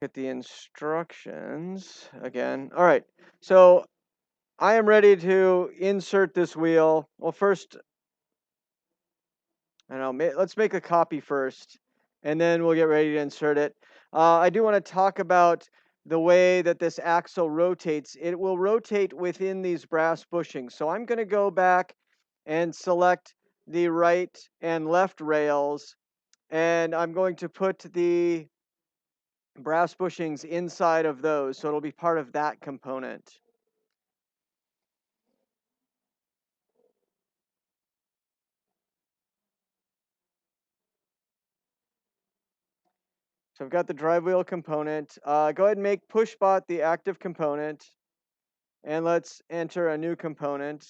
Get the instructions again. All right, so I am ready to insert this wheel. Well, first, I don't know, let's make a copy first, and then we'll get ready to insert it. I do want to talk about the way that this axle rotates. It will rotate within these brass bushings. So I'm going to go back and select the right and left rails, and I'm going to put the brass bushings inside of those, so it'll be part of that component. So I've got the drive wheel component. Go ahead and make Pushbot the active component, and let's enter a new component.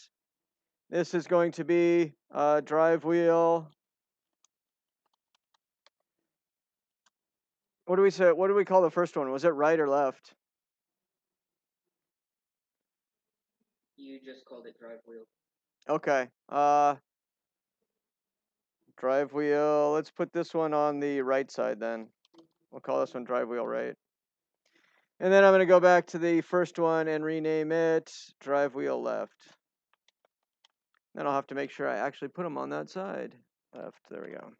This is going to be drive wheel. What do we say? What do we call the first one? Was it right or left? You just called it drive wheel. Okay. Drive wheel. Let's put this one on the right side then. We'll call this one drive wheel right. And then I'm going to go back to the first one and rename it drive wheel left. Then I'll have to make sure I actually put them on that side. Left. There we go.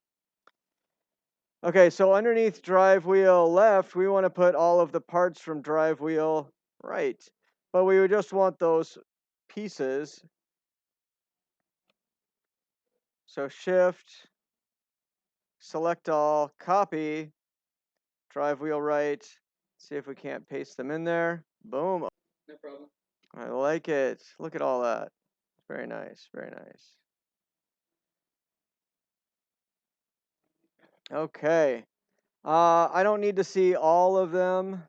Okay, so underneath drive wheel left, we want to put all of the parts from drive wheel right. But we would just want those pieces. So shift, select all, copy, drive wheel right. See if we can't paste them in there. Boom. No problem. I like it. Look at all that. Very nice, very nice. Okay. I don't need to see all of them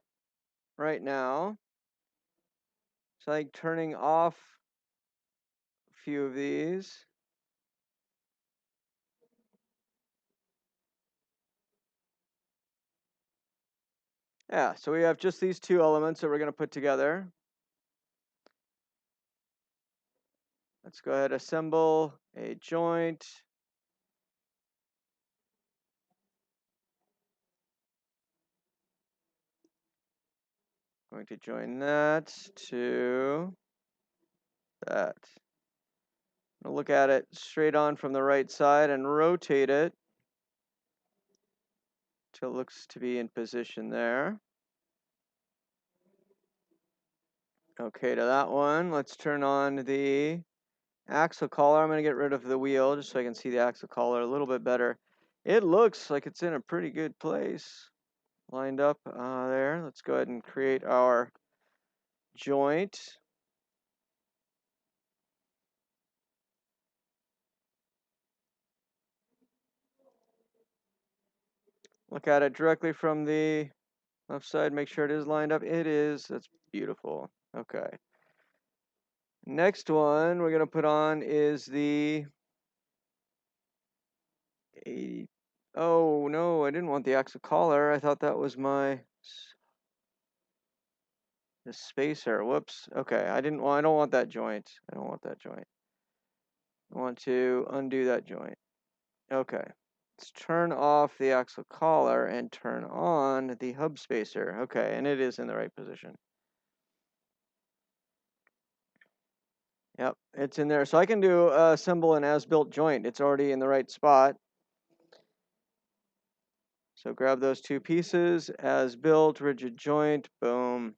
right now. So I think turning off a few of these. Yeah, so we have just these two elements that we're going to put together. Let's go ahead and assemble a joint. Going to join that to that. I'll look at it straight on from the right side and rotate it till it looks to be in position there. Okay, to that one, let's turn on the axle collar. I'm going to get rid of the wheel just so I can see the axle collar a little bit better. It looks like it's in a pretty good place. Lined up there. Let's go ahead and create our joint. Look at it directly from the left side. Make sure it is lined up. It is. That's beautiful. Okay. Next one we're going to put on is the 80. Oh, no, I didn't want the axle collar. I thought that was the spacer. Whoops. Okay, I don't want that joint. I don't want that joint. I want to undo that joint. Okay. Let's turn off the axle collar and turn on the hub spacer. Okay, and it is in the right position. Yep, it's in there. So I can do assemble an as-built joint. It's already in the right spot. So grab those two pieces, as-built, rigid joint, boom.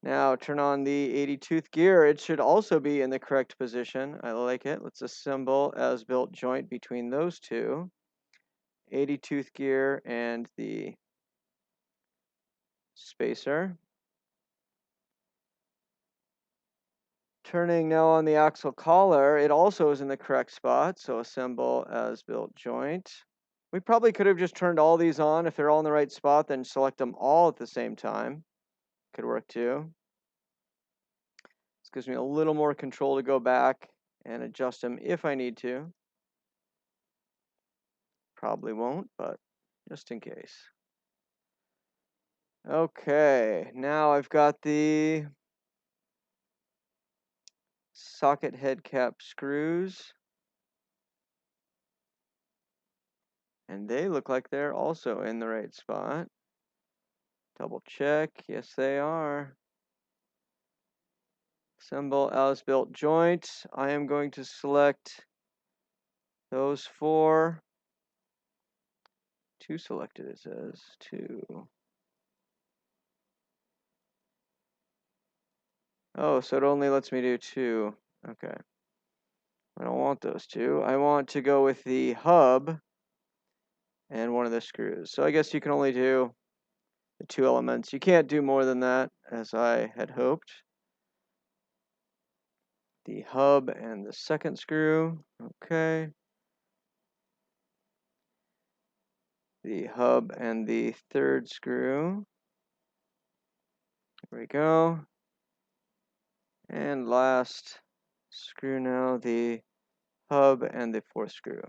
Now turn on the 80 tooth gear. It should also be in the correct position. I like it. Let's assemble as-built joint between those two. 80 tooth gear and the spacer. Turning now on the axle collar, it also is in the correct spot, so assemble as-built joint. We probably could have just turned all these on. If they're all in the right spot, then select them all at the same time. Could work too. This gives me a little more control to go back and adjust them if I need to. Probably won't, but just in case. Okay, now I've got the socket head cap screws. And they look like they're also in the right spot. Double check. Yes, they are. Assemble as built joint. I am going to select those 4. 2 selected, it says. 2. Oh, so it only lets me do 2. Okay. I don't want those 2. I want to go with the hub and one of the screws. So I guess you can only do the 2 elements. You can't do more than that, as I had hoped. The hub and the second screw. Okay. The hub and the third screw. There we go. And last screw now, the hub and the 4th screw.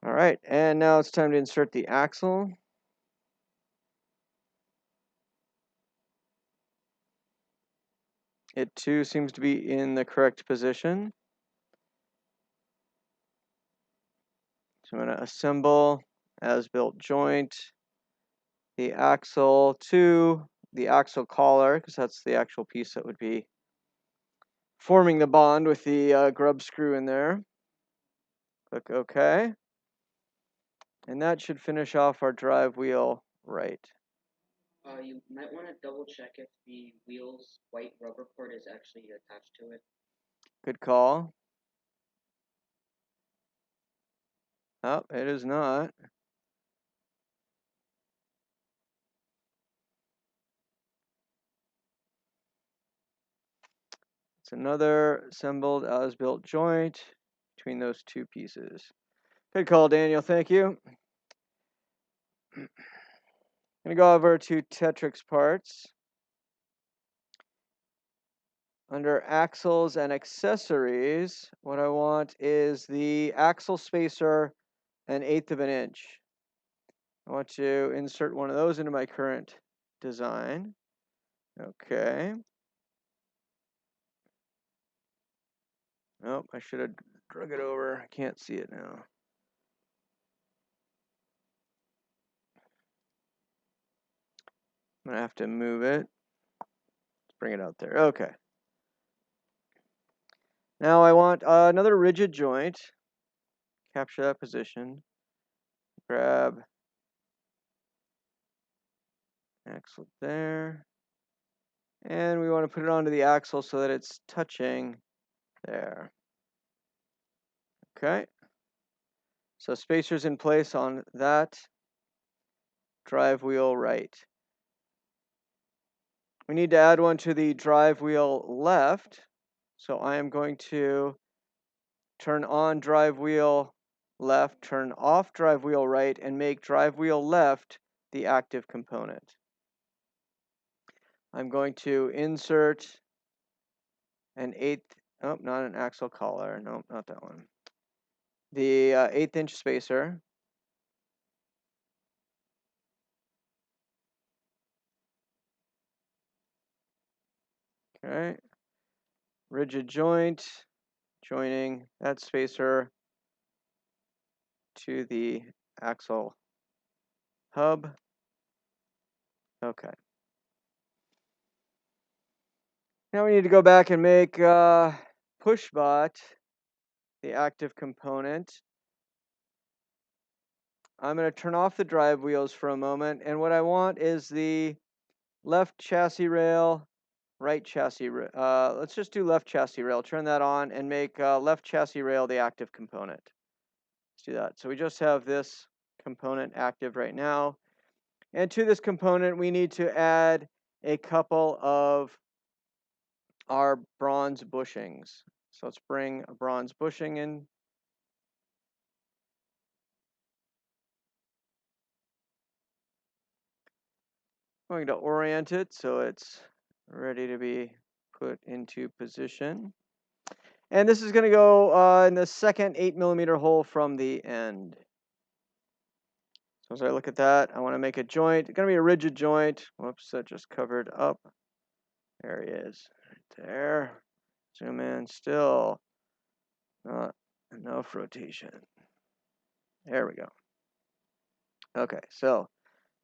All right, and now it's time to insert the axle. It too seems to be in the correct position. So I'm going to assemble as built joint the axle to the axle collar, because that's the actual piece that would be forming the bond with the grub screw in there. Click OK. And that should finish off our drive wheel right. You might want to double check if the wheel's white rubber cord is actually attached to it. Good call. Oh, it is not. It's another assembled as built joint between those 2 pieces. Good call, Daniel. Thank you. I'm going to go over to Tetrix parts. Under axles and accessories, what I want is the axle spacer 1/8 of an inch. I want to insert one of those into my current design. Okay. Nope, I should have drug it over. I can't see it now. I'm going to have to move it. Let's bring it out there. Okay. Now I want another rigid joint. Capture that position. Grab axle there. And we want to put it onto the axle so that it's touching there. Okay. So spacer's in place on that drive wheel right. We need to add one to the drive wheel left. So I am going to turn on drive wheel left, turn off drive wheel right, and make drive wheel left the active component. I'm going to insert an 1/8, oh, not an axle collar, no, not that one. The 1/8 inch spacer. Okay. Rigid joint, joining that spacer to the axle hub. Okay. Now we need to go back and make Pushbot the active component. I'm going to turn off the drive wheels for a moment, and what I want is the left chassis rail, right chassis rail. Let's just do left chassis rail. Turn that on and make left chassis rail the active component. Let's do that. So we just have this component active right now. And to this component, we need to add a couple of our bronze bushings. So let's bring a bronze bushing in. I'm going to orient it so it's ready to be put into position. And this is going to go in the second 8mm hole from the end. So as I look at that, I want to make a joint. It's going to be a rigid joint. Whoops, that just covered up. There he is, right there. Zoom in, still not enough rotation. There we go. Okay, so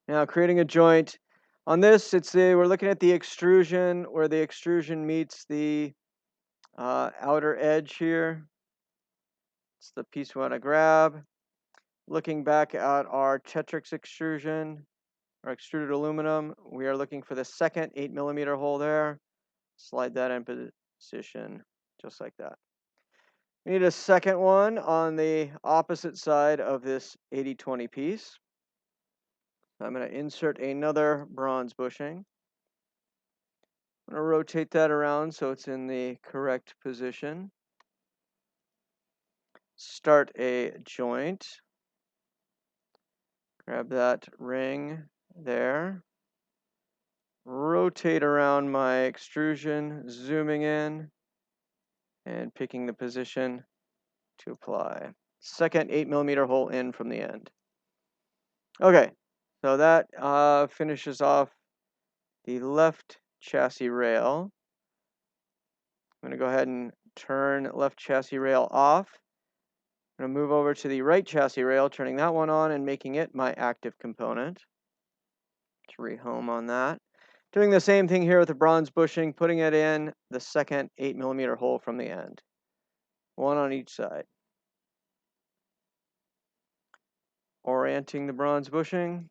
Now creating a joint. On this, we're looking at the extrusion, where the extrusion meets the outer edge here. It's the piece we want to grab. Looking back at our Tetrix extrusion, or extruded aluminum, we are looking for the second 8mm hole there. Slide that in position, just like that. We need a second one on the opposite side of this 80/20 piece. I'm going to insert another bronze bushing. I'm going to rotate that around so it's in the correct position. Start a joint. Grab that ring there. Rotate around my extrusion, zooming in, and picking the position to apply. Second 8mm hole in from the end. Okay, so that finishes off the left chassis rail. I'm going to go ahead and turn left chassis rail off. I'm going to move over to the right chassis rail, turning that one on and making it my active component. Let's rehome on that. Doing the same thing here with the bronze bushing, putting it in the second 8mm hole from the end. One on each side. Orienting the bronze bushing.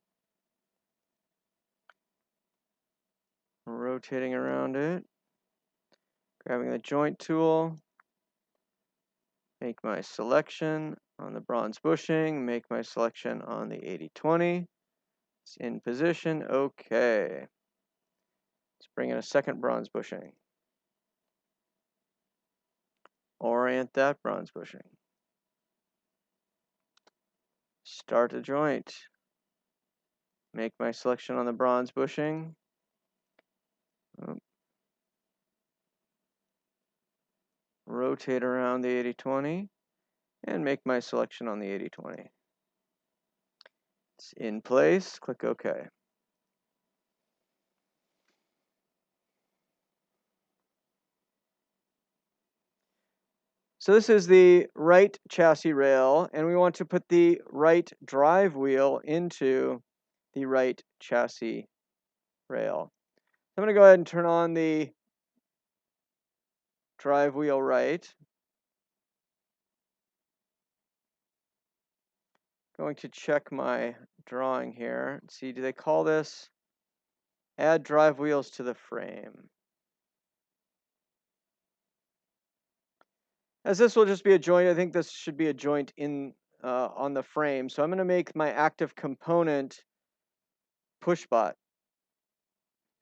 Rotating around it. Grabbing the joint tool. Make my selection on the bronze bushing. Make my selection on the 80/20. It's in position. Okay. Let's bring in a second bronze bushing. Orient that bronze bushing. Start a joint. Make my selection on the bronze bushing. Rotate around the 80/20 and make my selection on the 80/20. It's in place. Click OK. So this is the right chassis rail, and we want to put the right drive wheel into the right chassis rail. I'm going to go ahead and turn on the drive wheel right. Going to check my drawing here. See, do they call this add drive wheels to the frame? As this will just be a joint, I think this should be a joint in on the frame. So I'm going to make my active component Pushbot.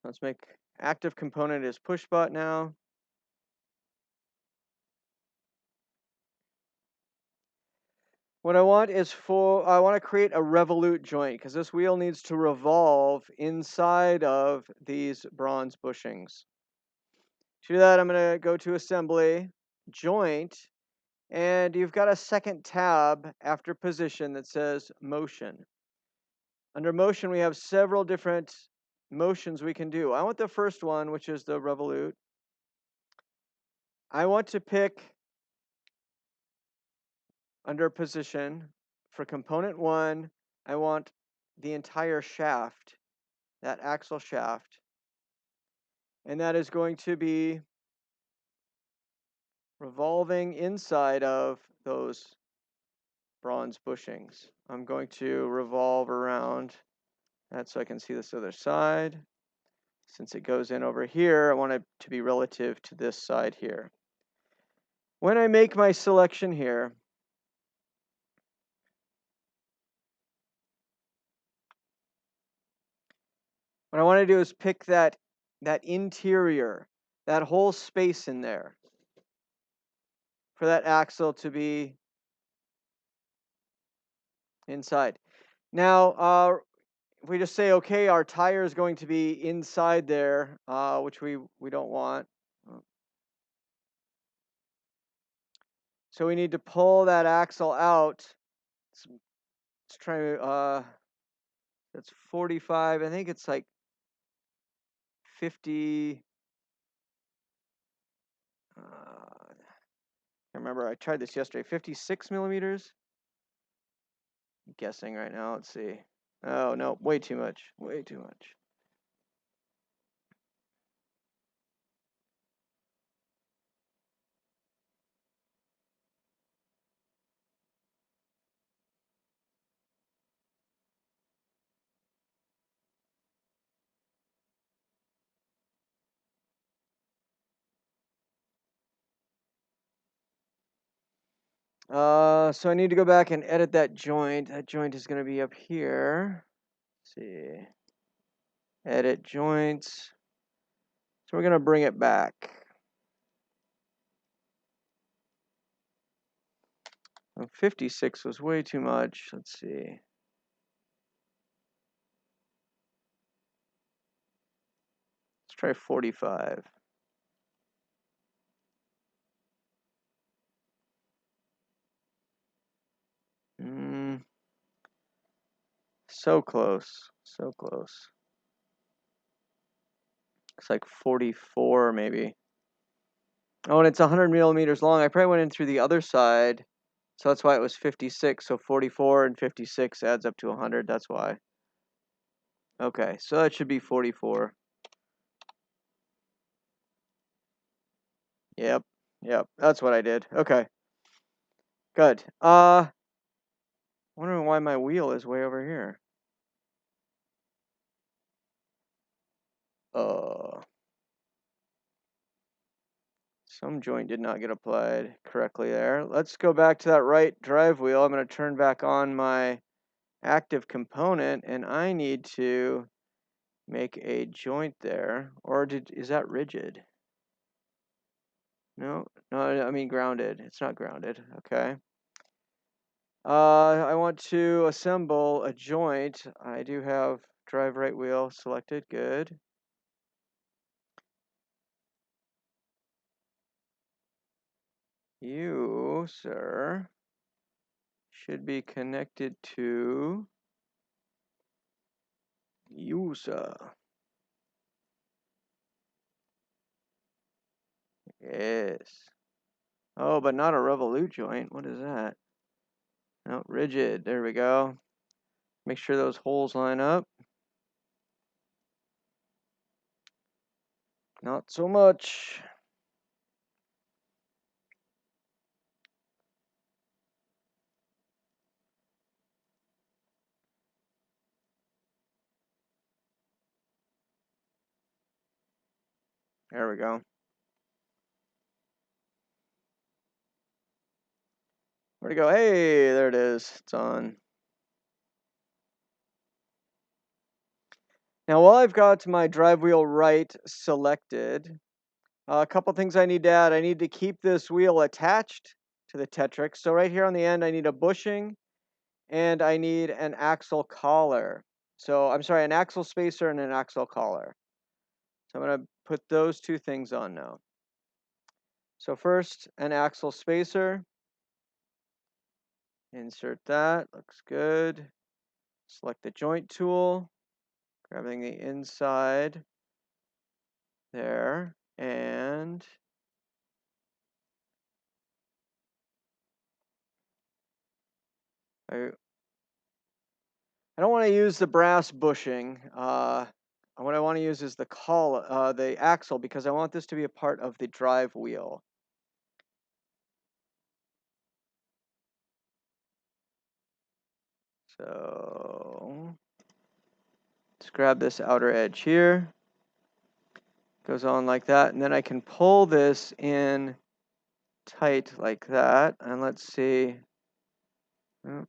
Let's make active component is Pushbot now. What I want is I want to create a Revolute joint because this wheel needs to revolve inside of these bronze bushings. To do that, I'm going to go to Assembly, Joint, and you've got a second tab after Position that says Motion. Under Motion, we have several different motions we can do. I want the first one, which is the Revolute. I want to pick under Position for Component 1, I want the entire shaft, that axle shaft, and that is going to be revolving inside of those bronze bushings. I'm going to revolve around that so I can see this other side. Since it goes in over here, I want it to be relative to this side here. When I make my selection here, what I want to do is pick that interior, that whole space in there, for that axle to be inside. Now, if we just say, okay, our tire is going to be inside there, which we don't want. So we need to pull that axle out. Let's try, that's 45, I think it's like 50, I remember I tried this yesterday, 56 millimeters. I'm guessing right now, let's see. Oh, no, way too much. Way too much. So I need to go back and edit that joint. That joint is going to be up here. Let's see. Edit joints. So we're going to bring it back. Oh, 56 was way too much. Let's see. Let's try 45. So close. So close. It's like 44 maybe. Oh, and it's 100 millimeters long. I probably went in through the other side. So that's why it was 56. So 44 and 56 adds up to 100. That's why. Okay, so that should be 44. Yep. Yep. That's what I did. Okay. Good. Wondering why my wheel is way over here. Some joint did not get applied correctly there. Let's go back to that right drive wheel. I'm going to turn back on my active component, and I need to make a joint there. Or is that rigid? No, I mean grounded. It's not grounded. Okay. I want to assemble a joint. I do have drive right wheel selected. Good. You, sir, should be connected to user. Yes. Oh, but not a Revolute joint. What is that? No, rigid. There we go. Make sure those holes line up. Not so much. There we go. Where'd it go? Hey, there it is. It's on. Now, while I've got my drive wheel right selected, a couple things I need to add. I need to keep this wheel attached to the Tetrix. So right here on the end, I need a bushing and I need an axle collar. So I'm sorry, an axle spacer and an axle collar. So I'm going to put those two things on now. So first, an axle spacer. Insert that, looks good. Select the joint tool, grabbing the inside there, and I don't want to use the brass bushing. What I want to use is the axle, because I want this to be a part of the drive wheel. So let's grab this outer edge here. Goes on like that, and then I can pull this in tight like that. And let's see. Oh,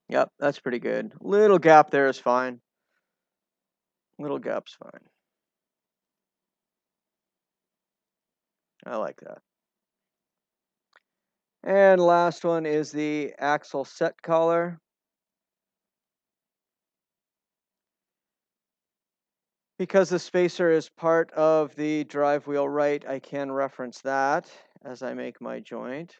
yep, that's pretty good. Little gap there is fine. Little gap's fine. I like that. And last one is the axle set collar. Because the spacer is part of the drive wheel right, I can reference that as I make my joint.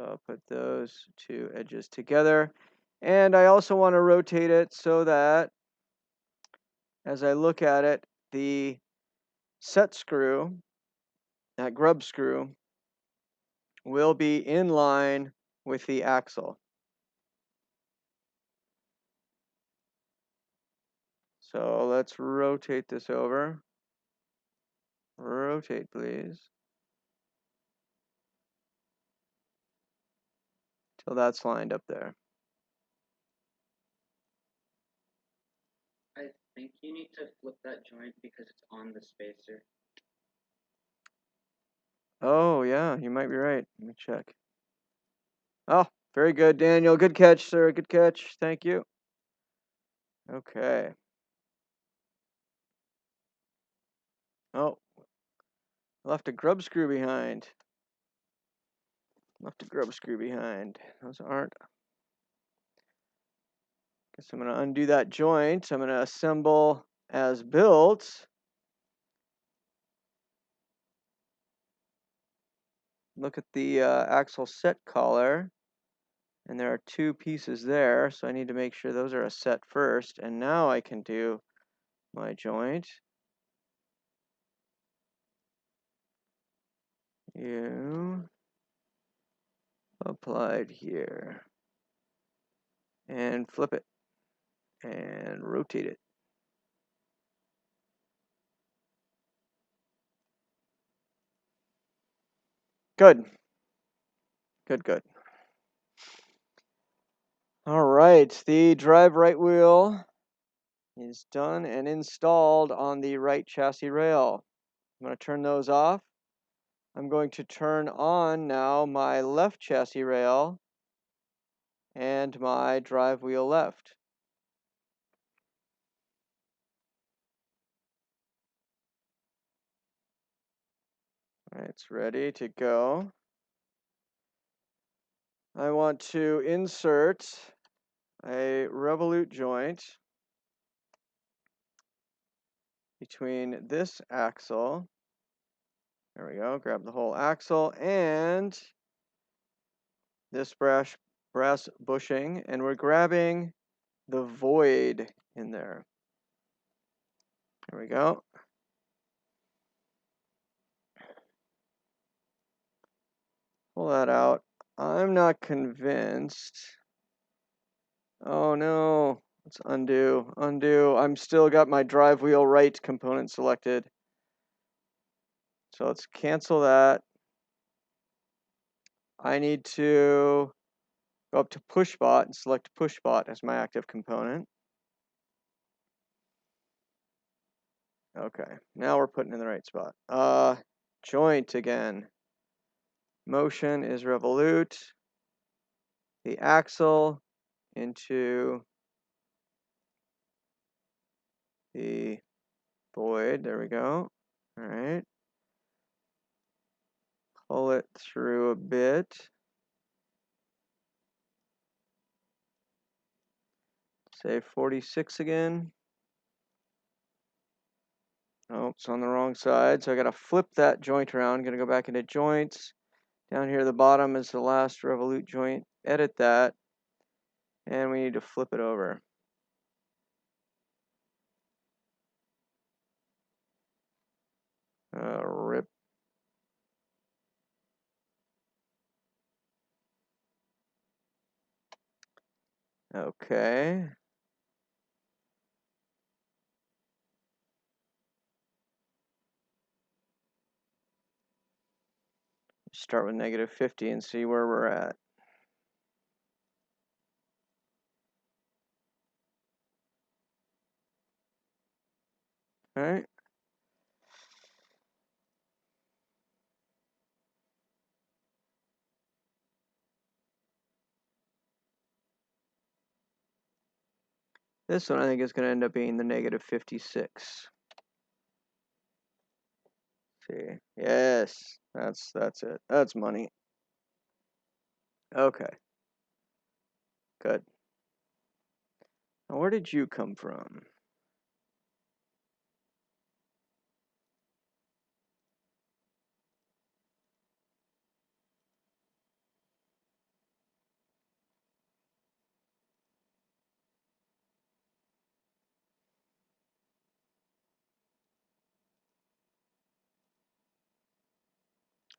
So I'll put those two edges together. And I also want to rotate it so that as I look at it, the set screw, that grub screw, will be in line with the axle. So let's rotate this over. Rotate, please. Till that's lined up there. I think you need to flip that joint because it's on the spacer. Oh, yeah, you might be right. Let me check. Oh, very good, Daniel. Good catch, sir. Good catch. Thank you. Okay. Oh, left a grub screw behind. Left a grub screw behind. Those aren't. Guess I'm going to undo that joint. I'm going to assemble as built. Look at the axle set collar. And there are two pieces there, so I need to make sure those are a set first. And now I can do my joint. You applied here. And flip it. And rotate it. Good. Good, good. All right, the drive right wheel is done and installed on the right chassis rail. I'm going to turn those off. I'm going to turn on now my left chassis rail and my drive wheel left. All right, it's ready to go. I want to insert a Revolute joint between this axle. There we go. Grab the whole axle and this brass bushing, and we're grabbing the void in there. There we go. Pull that out. I'm not convinced. Oh no. Let's undo. Undo. I'm still got my drive wheel right component selected. So let's cancel that. I need to go up to Pushbot and select Pushbot as my active component. Okay, now we're putting in the right spot. Joint again. Motion is Revolute. The axle into the void. There we go. All right. Pull it through a bit. Say 46 again. Oh, it's on the wrong side. So I got to flip that joint around. Going to go back into joints. Down here at the bottom is the last Revolute joint. Edit that. And we need to flip it over. Rip. Okay. Start with -50 and see where we're at. All right. This one I think is going to end up being the -56. See. Yes. That's it. That's money. Okay. Good. Now where did you come from?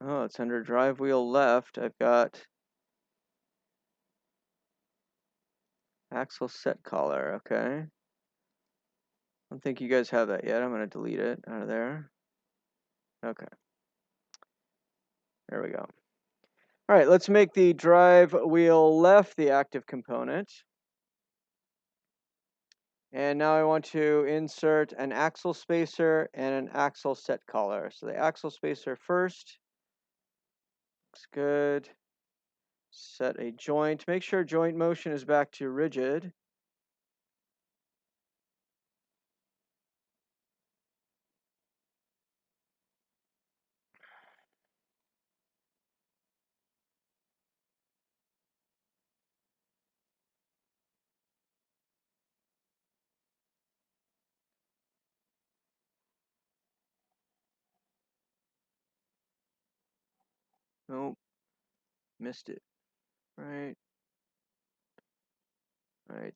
Oh, it's under drive wheel left. I've got axle set collar. Okay. I don't think you guys have that yet. I'm going to delete it out of there. Okay. There we go. All right, let's make the drive wheel left the active component. And now I want to insert an axle spacer and an axle set collar. So the axle spacer first. Looks good. Set a joint. Make sure joint motion is back to rigid. Nope, missed it. Right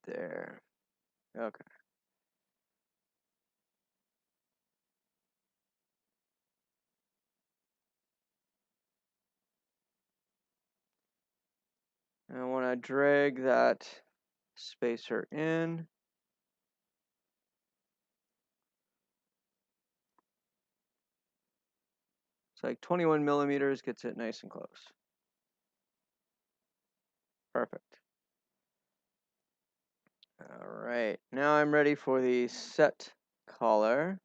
there. Okay. I want to drag that spacer in. It's like 21 millimeters, gets it nice and close. Perfect. All right, now I'm ready for the set collar.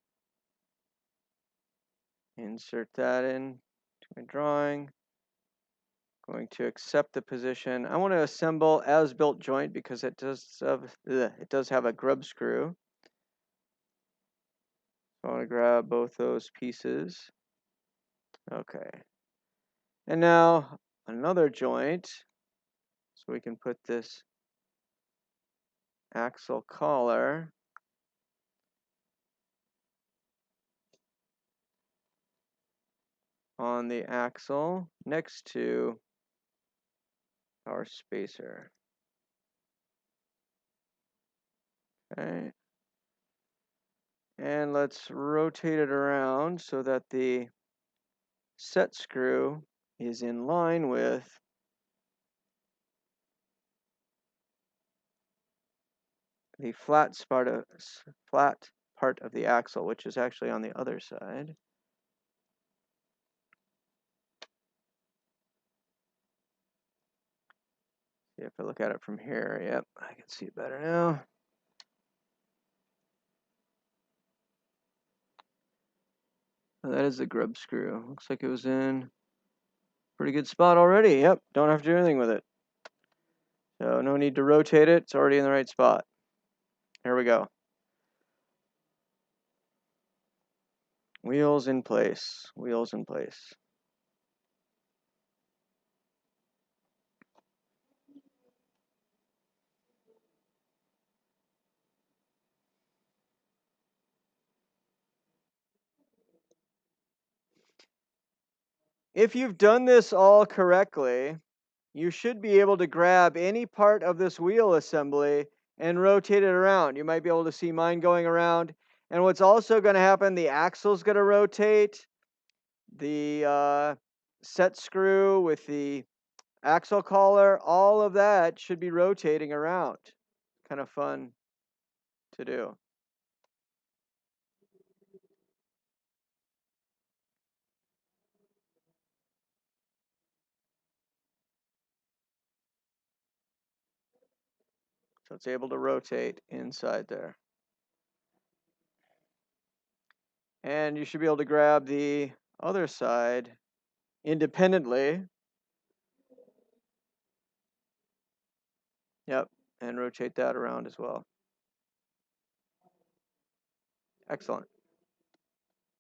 Insert that in to my drawing. Going to accept the position. I want to assemble as-built joint because it does have a grub screw. So I want to grab both those pieces. Okay. And now another joint. So we can put this axle collar on the axle next to our spacer. Okay. And let's rotate it around so that the set screw is in line with the flat part of the axle, which is actually on the other side. See if I look at it from here. Yep, I can see it better now. Oh, that is the grub screw. Looks like it was in pretty good spot already. Yep, don't have to do anything with it. So no need to rotate it. It's already in the right spot. Here we go. Wheels in place. Wheels in place. If you've done this all correctly, you should be able to grab any part of this wheel assembly and rotate it around. You might be able to see mine going around. And what's also going to happen, the axle's going to rotate. The set screw with the axle collar, all of that should be rotating around. Kind of fun to do. So it's able to rotate inside there. And you should be able to grab the other side independently. Yep, and rotate that around as well. Excellent.